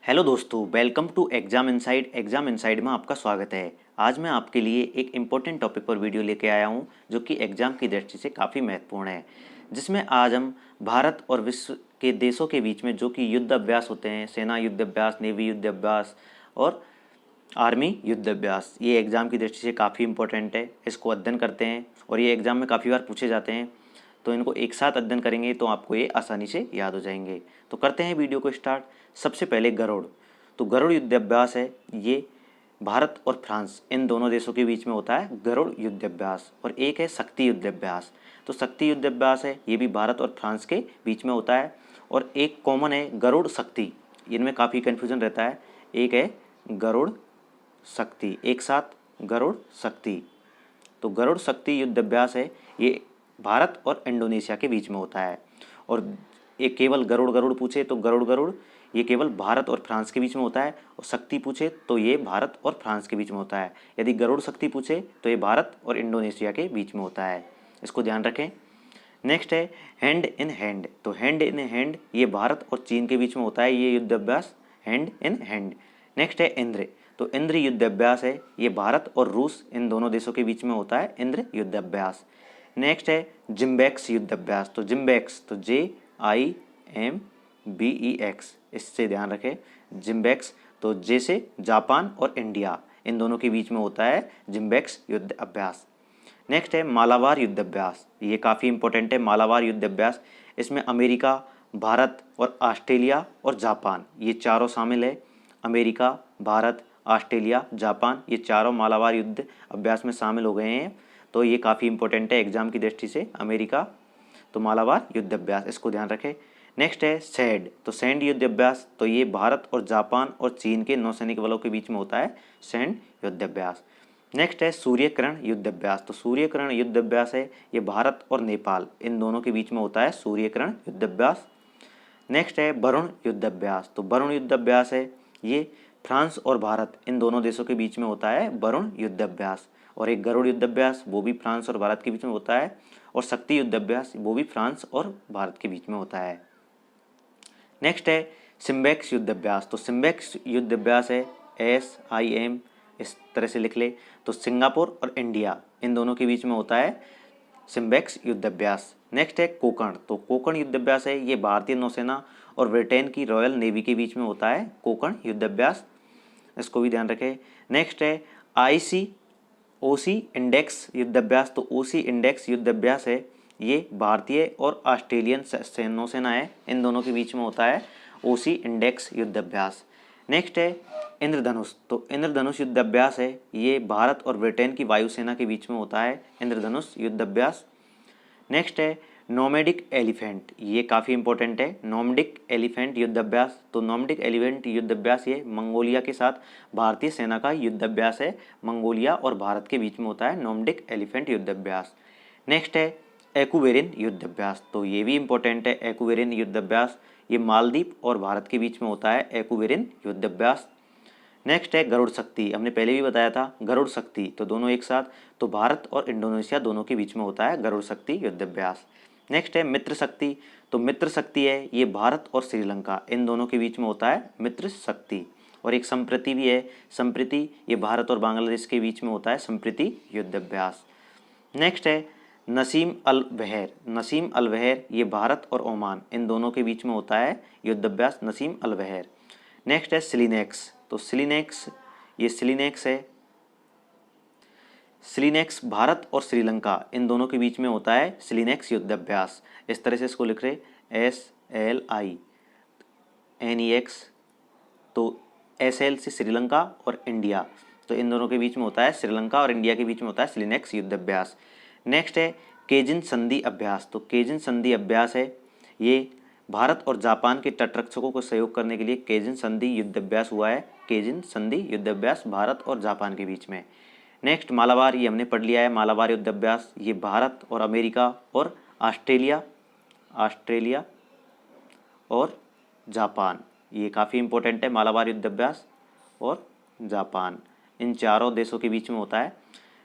Hello दोस्तों, welcome to exam inside. Exam inside में आपका स्वागत है। आज मैं आपके लिए एक इम्पोर्टेंट टॉपिक पर वीडियो लेके आया हूं जो कि एग्जाम की दृष्टि से काफ़ी महत्वपूर्ण है, जिसमें आज हम भारत और विश्व के देशों के बीच में जो कि युद्ध अभ्यास होते हैं, सेना युद्ध अभ्यास, नेवी युद्ध अभ्यास और आर्मी युद्ध अभ्यास, ये एग्ज़ाम की दृष्टि से काफ़ी इंपॉर्टेंट है। इसको अध्ययन करते हैं और ये एग्ज़ाम में काफ़ी बार पूछे जाते हैं, तो इनको एक साथ अध्ययन करेंगे तो आपको ये आसानी से याद हो जाएंगे। तो करते हैं वीडियो को स्टार्ट। सबसे पहले गरुड़। तो गरुड़ युद्ध अभ्यास है, ये भारत और फ्रांस इन दोनों देशों के बीच में होता है गरुड़ युद्ध अभ्यास। और एक है शक्ति युद्ध अभ्यास। तो शक्ति युद्ध अभ्यास है, ये भी भारत और फ्रांस के बीच में होता है। और एक कॉमन है गरुड़ शक्ति, इनमें काफ़ी कन्फ्यूजन रहता है। एक है गरुड़ शक्ति, एक साथ गरुड़ शक्ति। तो गरुड़ शक्ति युद्ध अभ्यास है, ये भारत और इंडोनेशिया के बीच में होता है। और एक केवल गरुड़ गरुड़ पूछे तो गरुड़ गरुड़ ये केवल भारत और फ्रांस के बीच में होता है, और शक्ति पूछे तो ये भारत और फ्रांस के बीच में होता है। यदि गरुड़ शक्ति पूछे तो ये भारत और इंडोनेशिया के बीच में होता है, इसको ध्यान रखें। नेक्स्ट है हैंड इन हैंड। तो हैंड इन हैंड ये भारत और चीन के बीच में होता है, ये युद्ध अभ्यास हैंड इन हैंड। नेक्स्ट है इंद्र। तो इंद्र युद्ध अभ्यास है, ये भारत और रूस इन दोनों देशों के बीच में होता है इंद्र युद्ध अभ्यास। नेक्स्ट है जिम्बैक्स युद्ध अभ्यास। तो जिम्बैक्स तो JIMBEX, इससे ध्यान रखें। जिम्बैक्स तो जे से जापान और इंडिया इन दोनों के बीच में होता है जिम्बैक्स युद्ध अभ्यास। नेक्स्ट है मालाबार युद्ध अभ्यास। ये काफ़ी इंपॉर्टेंट है मालाबार युद्ध अभ्यास। इसमें अमेरिका, भारत और ऑस्ट्रेलिया और जापान ये चारों शामिल है। अमेरिका, भारत, ऑस्ट्रेलिया, जापान ये चारों मालाबार युद्ध अभ्यास में शामिल हो गए हैं। तो ये काफ़ी इंपॉर्टेंट है एग्जाम की दृष्टि से। अमेरिका तो मालाबार युद्ध अभ्यास, इसको ध्यान रखें। नेक्स्ट है सैंड। तो सैंड युद्ध अभ्यास तो ये भारत और जापान और चीन के नौसैनिक बलों के बीच में होता है सैंड युद्ध अभ्यास। नेक्स्ट है सूर्यकिरण युद्ध अभ्यास। तो सूर्यकिरण युद्ध अभ्यास है, ये भारत और नेपाल इन दोनों के बीच में होता है सूर्यकिरण युद्ध अभ्यास। नेक्स्ट है वरुण युद्ध अभ्यास। तो वरुण युद्ध अभ्यास है, ये फ्रांस और भारत इन दोनों देशों के बीच में होता है वरुण युद्ध अभ्यास। और एक गरुड़ युद्ध अभ्यास, वो भी फ्रांस और भारत के बीच में होता है। और शक्ति युद्ध अभ्यास, वो भी फ्रांस और भारत के बीच में होता है। नेक्स्ट है सिम्बैक्स युद्ध अभ्यास। तो सिम्बैक्स युद्ध अभ्यास है SIM, इस तरह से लिख ले। तो सिंगापुर और इंडिया इन दोनों के बीच में होता है सिम्बैक्स युद्ध अभ्यास। नेक्स्ट है कोकण। तो कोकण युद्ध अभ्यास है, ये भारतीय नौसेना और ब्रिटेन की रॉयल नेवी के बीच में होता है कोकण युद्ध अभ्यास, इसको भी ध्यान रखें। नेक्स्ट है OC इंडेक्स युद्ध अभ्यास। तो OC इंडेक्स युद्ध अभ्यास है, ये भारतीय और ऑस्ट्रेलियन नौसेना है इन दोनों के बीच में होता है OC इंडेक्स युद्ध अभ्यास। नेक्स्ट है इंद्रधनुष। तो इंद्रधनुष युद्ध अभ्यास है, ये भारत और ब्रिटेन की वायुसेना के बीच में होता है इंद्रधनुष युद्ध अभ्यास। नेक्स्ट है नोमैडिक एलिफेंट। ये काफ़ी इंपॉर्टेंट है नोमैडिक एलिफेंट युद्ध अभ्यास। तो नोमैडिक एलिफेंट युद्ध अभ्यास ये मंगोलिया के साथ भारतीय सेना का युद्ध अभ्यास है। मंगोलिया और भारत के बीच में होता है नोमैडिक एलिफेंट युद्ध अभ्यास। नेक्स्ट है एक्वेरियन युद्ध अभ्यास। तो ये भी इंपॉर्टेंट है एक्वेरियन युद्ध अभ्यास, ये मालदीव और भारत के बीच में होता है एक्वेरियन युद्ध अभ्यास। नेक्स्ट है गरुड़ शक्ति, हमने पहले भी बताया था गरुड़ शक्ति, तो दोनों एक साथ, तो भारत और इंडोनेशिया दोनों के बीच में होता है गरुड़ शक्ति युद्ध अभ्यास। नेक्स्ट है मित्र शक्ति। तो मित्र शक्ति है, ये भारत और श्रीलंका इन दोनों के बीच में होता है मित्र शक्ति। और एक संप्रति भी है, संप्रति ये भारत और बांग्लादेश के बीच में होता है संप्रति युद्ध अभ्यास। नेक्स्ट है नसीम अल बहर। नसीम अल बहर ये भारत और ओमान इन दोनों के बीच में होता है युद्ध अभ्यास नसीम अल बहर। नेक्स्ट है सिलिनेक्स। तो सिलिनेक्स ये सिलिनेक्स है, सिलिनेक्स भारत और श्रीलंका इन दोनों के बीच में होता है सिलिनेक्स युद्ध अभ्यास। इस तरह से इसको लिख रहे SLINEX। तो SL से श्रीलंका और इंडिया, तो इन दोनों के बीच में होता है श्रीलंका और इंडिया के बीच में होता है सिलिनेक्स युद्ध अभ्यास। नेक्स्ट है केजिन संधि अभ्यास। तो केजिन संधि अभ्यास है, ये भारत और जापान के तटरक्षकों को सहयोग करने के लिए केजिन संधि युद्ध अभ्यास हुआ है। केजिन संधि युद्ध अभ्यास भारत और जापान के बीच में। नेक्स्ट मालाबार, ये हमने पढ़ लिया है मालाबार युद्ध अभ्यास, ये भारत और अमेरिका और ऑस्ट्रेलिया और जापान, ये काफ़ी इंपॉर्टेंट है मालाबार युद्ध अभ्यास और जापान इन चारों देशों के बीच में होता है।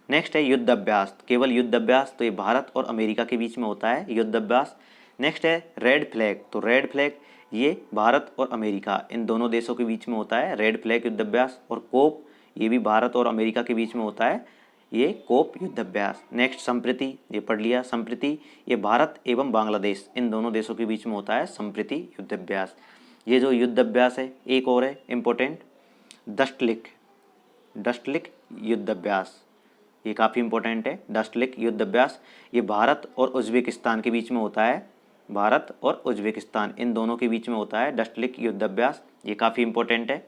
नेक्स्ट है युद्ध अभ्यास, केवल युद्ध अभ्यास, तो ये भारत और अमेरिका के बीच में होता है युद्ध अभ्यास। नेक्स्ट है रेड फ्लैग। तो रेड फ्लैग ये भारत और अमेरिका इन दोनों देशों के बीच में होता है रेड फ्लैग युद्ध अभ्यास। और कोप ये भी भारत और अमेरिका के बीच में होता है, ये कोप युद्ध अभ्यास। नेक्स्ट संप्रीति, ये पढ़ लिया। संप्रीति ये भारत एवं बांग्लादेश इन दोनों देशों के बीच में होता है संप्रीति युद्ध अभ्यास। ये जो युद्ध अभ्यास है एक और है इम्पोर्टेंट, डस्टलिक युद्ध अभ्यास, ये काफ़ी इंपॉर्टेंट है। डस्टलिक युद्ध अभ्यास ये भारत और उज्बेकिस्तान के बीच में होता है, भारत और उज्बेकिस्तान इन दोनों के बीच में होता है डस्टलिक युद्ध अभ्यास, ये काफ़ी इंपॉर्टेंट है।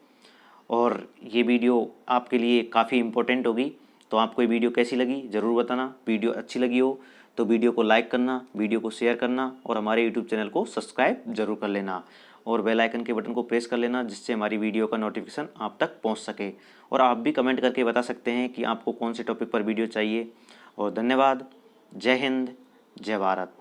और ये वीडियो आपके लिए काफ़ी इंपॉर्टेंट होगी। तो आपको ये वीडियो कैसी लगी ज़रूर बताना। वीडियो अच्छी लगी हो तो वीडियो को लाइक करना, वीडियो को शेयर करना और हमारे यूट्यूब चैनल को सब्सक्राइब जरूर कर लेना और बेल आइकन के बटन को प्रेस कर लेना, जिससे हमारी वीडियो का नोटिफिकेशन आप तक पहुंच सके। और आप भी कमेंट करके बता सकते हैं कि आपको कौन से टॉपिक पर वीडियो चाहिए। और धन्यवाद। जय हिंद, जय भारत।